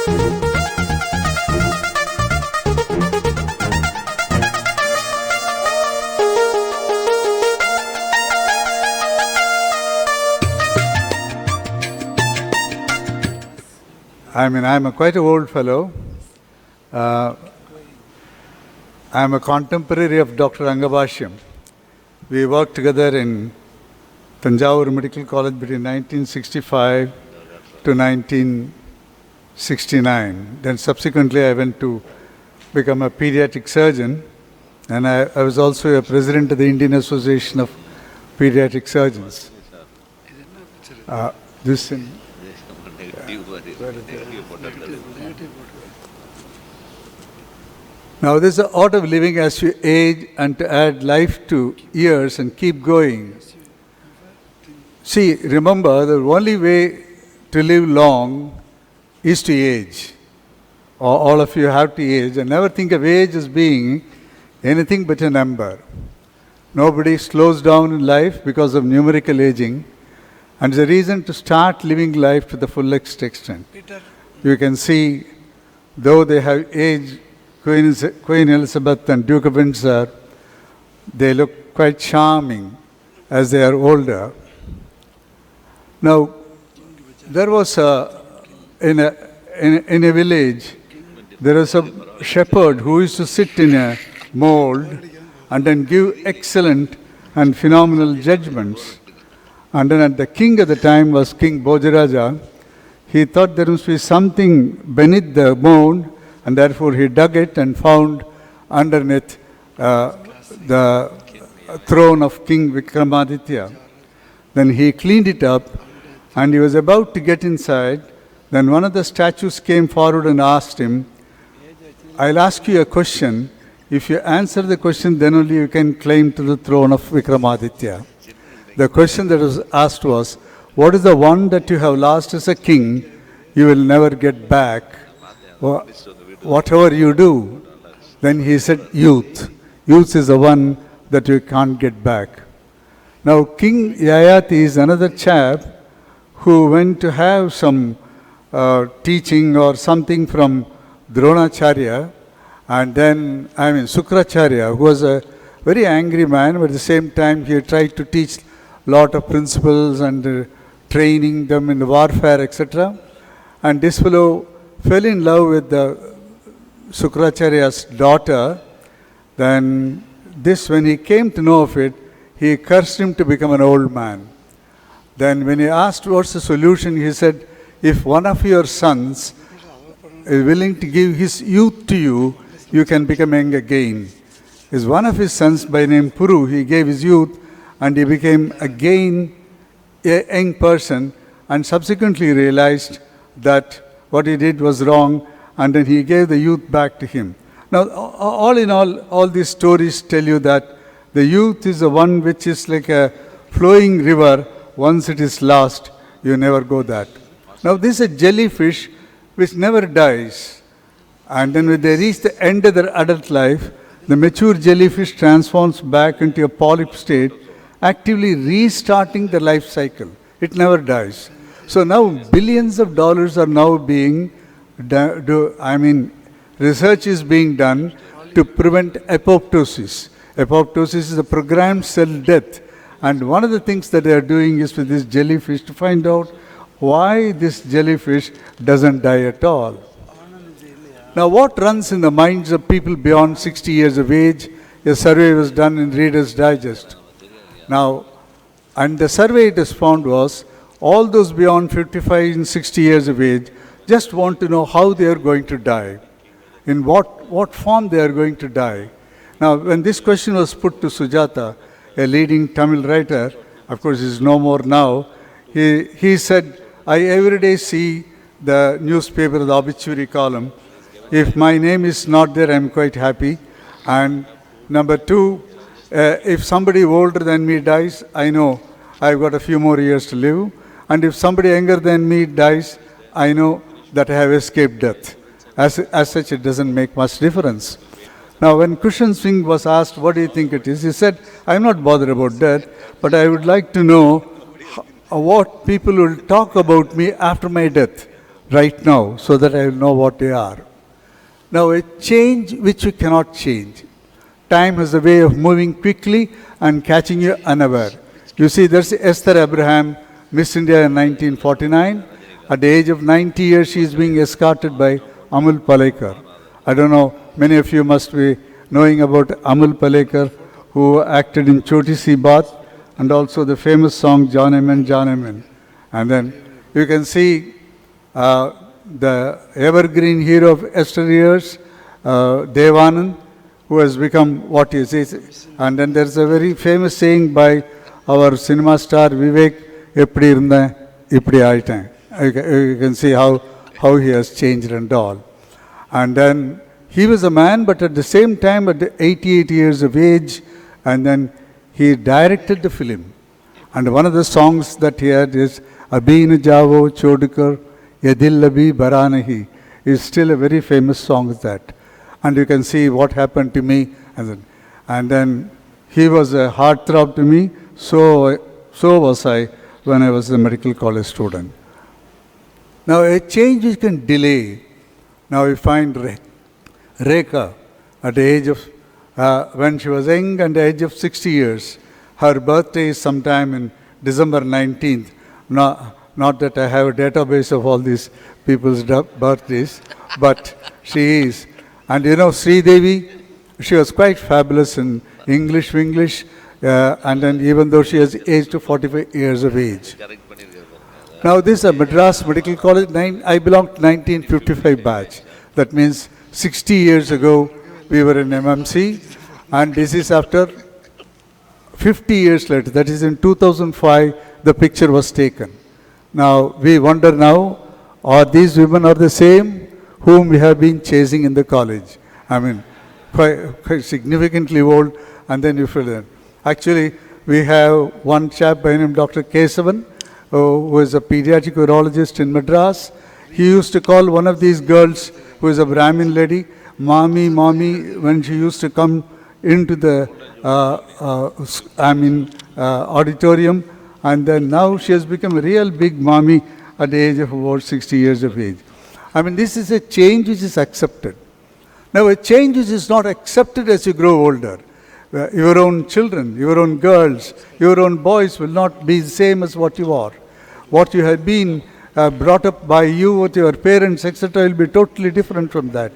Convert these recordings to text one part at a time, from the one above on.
I'm quite an old fellow. I'm a contemporary of Dr. Rangabashyam. We worked together in Tanjavur Medical College between 1965 to 1969. Then subsequently I went to become a pediatric surgeon, and I was also a president of the Indian Association of Pediatric Surgeons. Now there's the art of living as you age and to add life to years and keep going. See, remember, the only way to live long is to age. All of you have to age, and never think of age as being anything but a number. Nobody slows down in life because of numerical aging, and it's a reason to start living life to the fullest extent. You can see, though they have aged, Queen Elizabeth and Duke of Windsor, they look quite charming as they are older. Now, there was in a village, there was a shepherd who used to sit in a mold and then give excellent and phenomenal judgments. And then the king at the time was King Bhojaraja. He thought there must be something beneath the mold, and therefore he dug it and found underneath the throne of King Vikramaditya. Then he cleaned it up, and he was about to get inside. Then one of the statues came forward and asked him, "I'll ask you a question. If you answer the question, then only you can claim to the throne of Vikramaditya." The question that was asked was, "What is the one that you have lost as a king you will never get back? Whatever you do." Then he said, "Youth. Youth is the one that you can't get back." Now, King Yayati is another chap who went to have some teaching or something from Dronacharya, and then, Sukracharya, who was a very angry man, but at the same time he tried to teach a lot of principles and training them in warfare, etc. And this fellow fell in love with the Sukracharya's daughter. Then when he came to know of it, he cursed him to become an old man. Then when he asked what's the solution, he said, "If one of your sons is willing to give his youth to you, you can become young again." Is one of his sons by name Puru, he gave his youth and he became again a young person, and subsequently realized that what he did was wrong, and then he gave the youth back to him. Now, all in all these stories tell you that the youth is the one which is like a flowing river. Once it is lost, you never go that. Now, this is a jellyfish which never dies. And then when they reach the end of their adult life, the mature jellyfish transforms back into a polyp state, actively restarting the life cycle. It never dies. So now billions of dollars are now being research is being done to prevent apoptosis. Apoptosis is a programmed cell death. And one of the things that they are doing is with this jellyfish to find out why this jellyfish doesn't die at all. Now, what runs in the minds of people beyond 60 years of age? A survey was done in Reader's Digest. Now, and the survey it has found was all those beyond 55 and 60 years of age just want to know how they are going to die, in what form they are going to die. Now, when this question was put to Sujata, a leading Tamil writer, of course he is no more now, he said, "I every day see the newspaper, the obituary column. If my name is not there, I am quite happy. And number two, if somebody older than me dies, I know I've got a few more years to live. And if somebody younger than me dies, I know that I have escaped death." As such, it doesn't make much difference. Now, when Kushan Singh was asked, "What do you think it is?" he said, "I'm not bothered about death, but I would like to know what people will talk about me after my death. right now so that I will know what they are. Now, a change which you cannot change. Time has a way of moving quickly and catching you unaware. You see, there's Esther Abraham, Miss India in 1949. At the age of 90 years, she is being escorted by Amul Palekar. I don't know, many of you must be knowing about Amul Palekar, who acted in Choti Si Baat, and also the famous song John Amen, John Amen. And then you can see the evergreen hero of yesteryears, Devanand, who has become what he is. And then there's a very famous saying by our cinema star Vivek, "Eppadi irundha, ippadi aayiten." You can see how he has changed and all. And then he was a man, but at the same time, at the 88 years of age, and then he directed the film. And one of the songs that he had is "Abhin Javo Chodkar Yadil Labhi Baranahi" is still a very famous song that. And you can see what happened to me. And then he was a heartthrob to me, so was I when I was a medical college student. Now, a change which can delay. Now, we find Rekha at the age of, when she was young, at the age of 60 years. Her birthday is sometime in December 19th. Not that I have a database of all these people's birthdays, but she is. And you know, Sri Devi, she was quite fabulous in English, and then even though she has aged to 45 years of age. Now, this is a Madras Medical College. I belong to 1955 batch. That means 60 years ago, we were in MMC, and this is after 50 years later. That is in 2005, the picture was taken. Now, we wonder now, are these women are the same whom we have been chasing in the college? I mean, quite significantly old, and then you feel that. Actually, we have one chap by name Dr. Kesavan, who is a pediatric urologist in Madras. He used to call one of these girls, who is a Brahmin lady, mommy, when she used to come into the auditorium. And then now she has become a real big mommy at the age of about 60 years of age. I mean, this is a change which is accepted. Now, a change which is not accepted as you grow older. Your own children, your own girls, your own boys will not be the same as what you are. What you have been brought up by you with your parents, etc., will be totally different from that.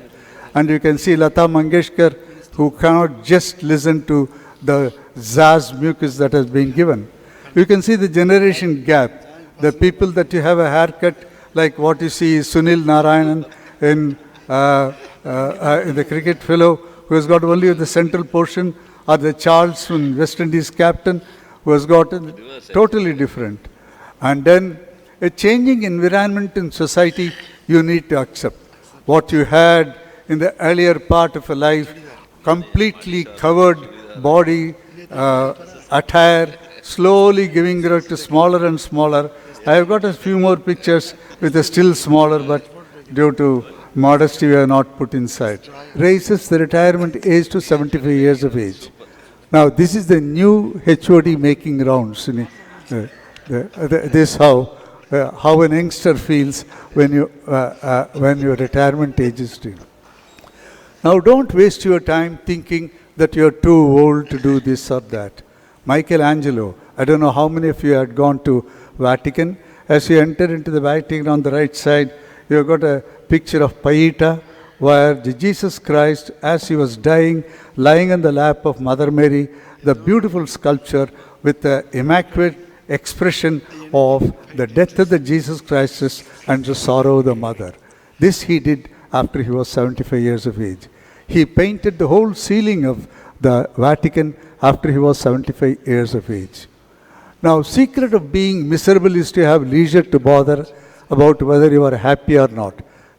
And you can see Lata Mangeshkar, who cannot just listen to the Zaz mucus that has been given. You can see the generation gap. The people that you have a haircut, like what you see is Sunil Narayanan in the cricket fellow, who has got only the central portion, or the Charles from West Indies captain, who has got totally different. And then a changing environment in society, you need to accept. What you had in the earlier part of a life, completely covered body, attire, slowly giving growth to smaller and smaller. I have got a few more pictures with a still smaller, but due to modesty we are not put inside. Raises the retirement age to 75 years of age. Now, this is the new HOD making rounds. This how an youngster feels when your retirement age is due. Now, don't waste your time thinking that you're too old to do this or that. Michelangelo, I don't know how many of you had gone to Vatican. As you enter into the Vatican on the right side, you've got a picture of Pieta, where Jesus Christ, as he was dying, lying in the lap of Mother Mary, the beautiful sculpture with the immaculate expression of the death of the Jesus Christ and the sorrow of the mother. This he did after he was 75 years of age. He painted the whole ceiling of the Vatican after he was 75 years of age. Now, secret of being miserable is to have leisure to bother about whether you are happy or not.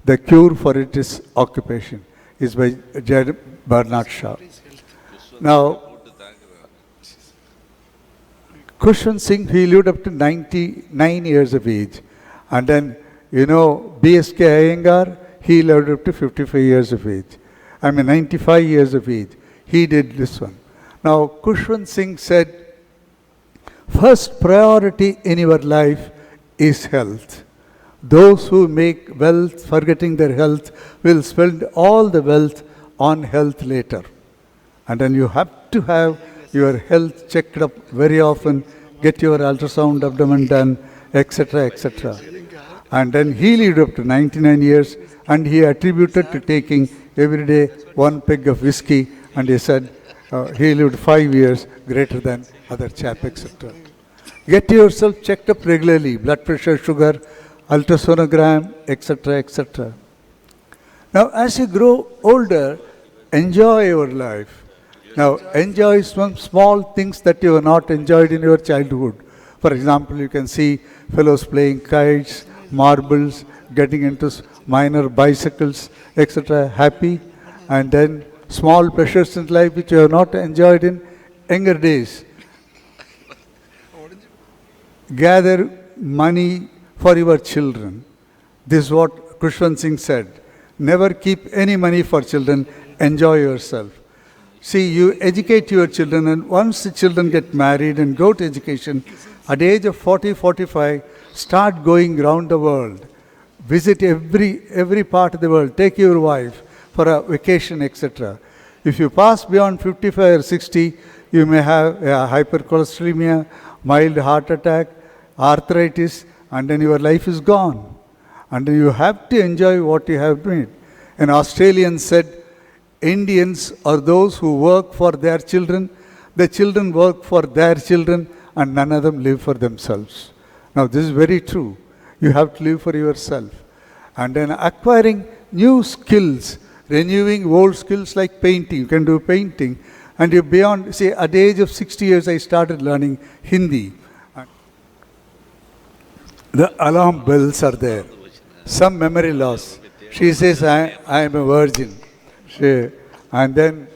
The cure for it is occupation, is by J. Bernard Shaw. Now, Kushwant Singh, he lived up to 99 years of age. And then, B.S.K. Iyengar, he lived up to 55 years of age. 95 years of age. He did this one. Now, Kushwant Singh said, first priority in your life is health. Those who make wealth forgetting their health will spend all the wealth on health later. And then you have to have your health checked up very often, get your ultrasound abdomen done, etc., etc. And then he lived up to 99 years, and he attributed to taking every day one peg of whiskey, and he said he lived 5 years greater than other chap, etc. Get yourself checked up regularly, blood pressure, sugar, ultrasonogram, etc., etc. Now, as you grow older, enjoy your life. Now, enjoy some small things that you have not enjoyed in your childhood. For example, you can see fellows playing kites, marbles, getting into minor bicycles, etc., happy. And then small pleasures in life which you have not enjoyed in younger days. Gather money for your children. This is what Khushwant Singh said. Never keep any money for children. Enjoy yourself. See, you educate your children, and once the children get married and go to education, at the age of 40, 45, start going around the world. Visit every part of the world. Take your wife for a vacation, etc. If you pass beyond 55 or 60, you may have hypercholesteremia, mild heart attack, arthritis, and then your life is gone. And then you have to enjoy what you have made. An Australian said, Indians are those who work for their children, the children work for their children, and none of them live for themselves. Now, this is very true. You have to live for yourself. And then acquiring new skills, renewing old skills like painting. You can do painting. And you beyond, say, at the age of 60 years, I started learning Hindi. The alarm bells are there. Some memory loss. She says, I am a virgin. And then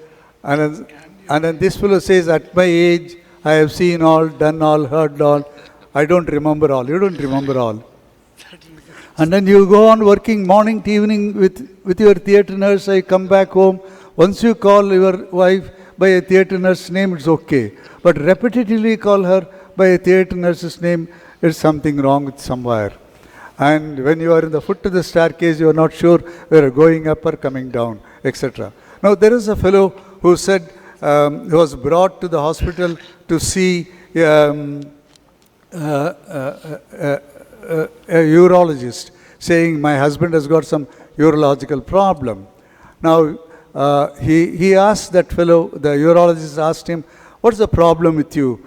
this fellow says, at my age, I have seen all, done all, heard all. I don't remember all. You don't remember all. And then you go on working morning to evening with your theatre nurse. I come back home. Once you call your wife by a theatre nurse's name, it's okay. But repetitively call her by a theatre nurse's name, there's something wrong with somewhere. And when you are in the foot of the staircase, you are not sure whether going up or coming down, etc. Now, there is a fellow who said, he was brought to the hospital to see a urologist, saying, my husband has got some urological problem. Now, he asked that fellow, the urologist asked him, what's the problem with you?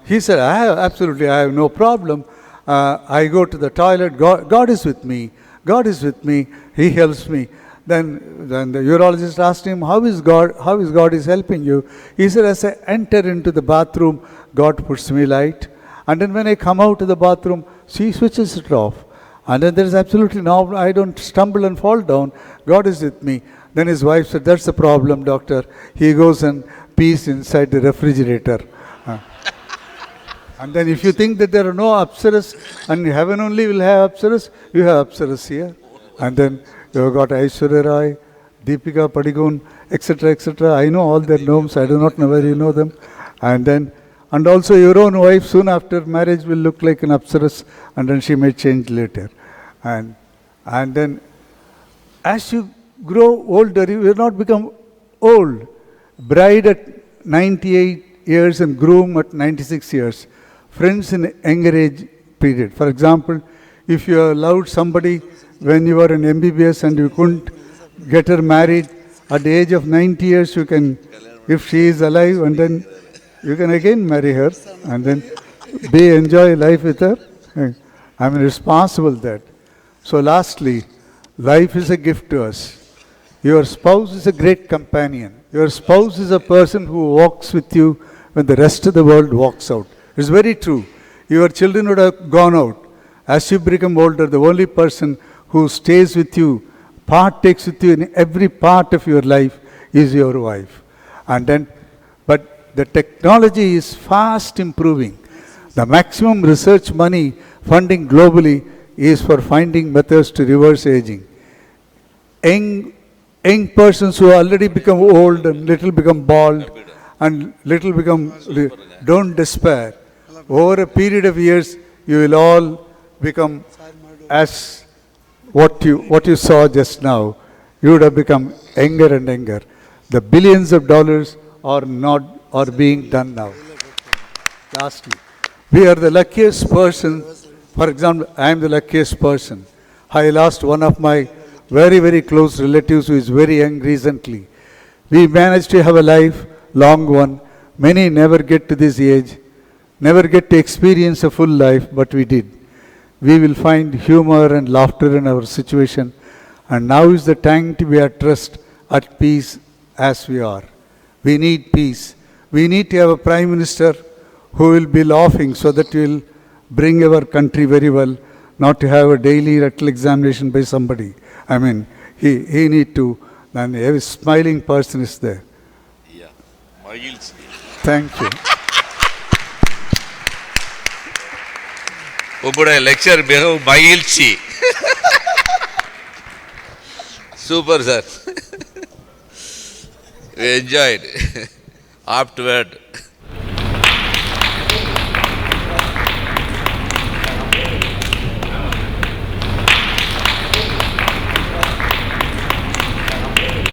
He said, I have no problem. I go to the toilet, God is with me. God is with me. He helps me. Then the urologist asked him, how is God is helping you? He said, as I enter into the bathroom, God puts me light. And then when I come out of the bathroom, she switches it off. And then there is absolutely no, I don't stumble and fall down. God is with me. Then his wife said, that's the problem, doctor. He goes and pees inside the refrigerator. And then if you think that there are no apsaras and heaven only will have apsaras, you have apsaras here. And then you have got Aishwarya Rai, Deepika Padikone, etc., etc. I know all their names. I do not know whether you know them. And also your own wife soon after marriage will look like an apsaras, and then she may change later. And then as you grow older, you will not become old. Bride at 98 years and groom at 96 years. Friends in younger age period. For example, if you loved somebody when you were in MBBS and you couldn't get her married, at the age of 90 years you can, if she is alive, and then you can again marry her and then enjoy life with her. I mean, responsible that. So lastly, life is a gift to us. Your spouse is a great companion. Your spouse is a person who walks with you when the rest of the world walks out. It's very true. Your children would have gone out. As you become older, the only person who stays with you, partakes with you in every part of your life is your wife. But the technology is fast improving. The maximum research money funding globally is for finding methods to reverse aging. Young persons who already become old and little become bald and little become, don't despair. Over a period of years, you will all become as what you saw just now, you would have become younger and younger. The billions of dollars are being done now. Lastly, we are the luckiest person. For example, I am the luckiest person. I lost one of my very, very close relatives who is very young recently. We managed to have a life, long one. Many never get to this age, never get to experience a full life, but we did. We will find humor and laughter in our situation, and now is the time to be at rest, at peace as we are. We need peace. We need to have a Prime Minister who will be laughing so that we will bring our country very well, not to have a daily rectal examination by somebody. I mean, he need to, and every smiling person is there. Yeah, Miles. Thank you. உங்களுடைய lecture மிகவும் மகிழ்ச்சி. Super sir. We enjoyed. Afterward.